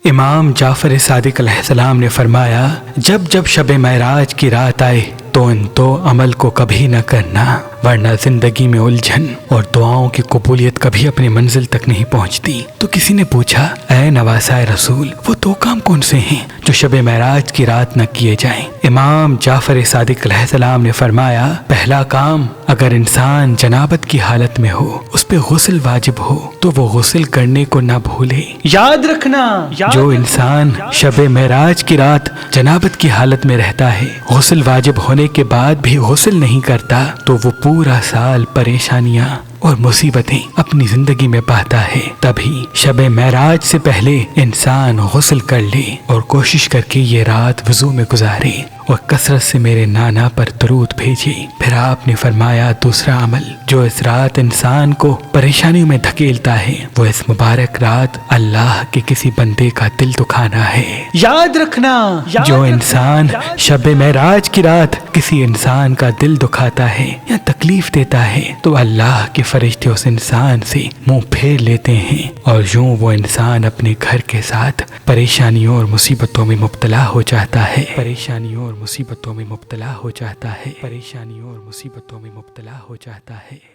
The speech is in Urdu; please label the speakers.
Speaker 1: امام جعفر صادق علیہ السلام نے فرمایا، جب جب شب معراج کی رات آئے تو ان تو عمل کو کبھی نہ کرنا، ورنہ زندگی میں الجھن اور دعاؤں کی قبولیت کبھی اپنی منزل تک نہیں پہنچتی۔ تو کسی نے پوچھا، اے نواسائے رسول، وہ دو کام کون سے ہیں جو شب معراج کی رات نہ کیے جائیں؟ امام جعفر صادق علیہ السلام نے فرمایا، پہلا کام، اگر انسان جنابت کی حالت میں ہو، اس پہ غسل واجب ہو تو وہ غسل کرنے کو نہ بھولے۔ یاد رکھنا، جو انسان شب معراج کی رات جنابت کی حالت میں رہتا ہے، غسل واجب ہونے کے بعد بھی غسل نہیں کرتا، تو وہ پورا سال پریشانیاں اور مصیبتیں اپنی زندگی میں پاتا ہے۔ تبھی شب معراج سے پہلے انسان غسل کر لے اور کوشش کر کے یہ رات وضو میں گزارے اور کثرت سے میرے نانا پر درود بھیجے۔ پھر آپ نے فرمایا، دوسرا عمل جو اس رات انسان کو پریشانیوں میں دھکیلتا ہے، وہ اس مبارک رات اللہ کے کسی بندے کا دل دکھانا ہے۔ یاد رکھنا، جو انسان شب معراج کی رات کسی انسان کا دل دکھاتا ہے یا تکلیف دیتا ہے تو اللہ کے فرشتے اس انسان سے منہ پھیر لیتے ہیں، اور یوں وہ انسان اپنے گھر کے ساتھ پریشانیوں اور مصیبتوں میں مبتلا ہو جاتا ہے، پریشانیوں اور مصیبتوں میں مبتلا ہو جاتا ہے، پریشانیوں اور مصیبتوں میں مبتلا ہو جاتا ہے۔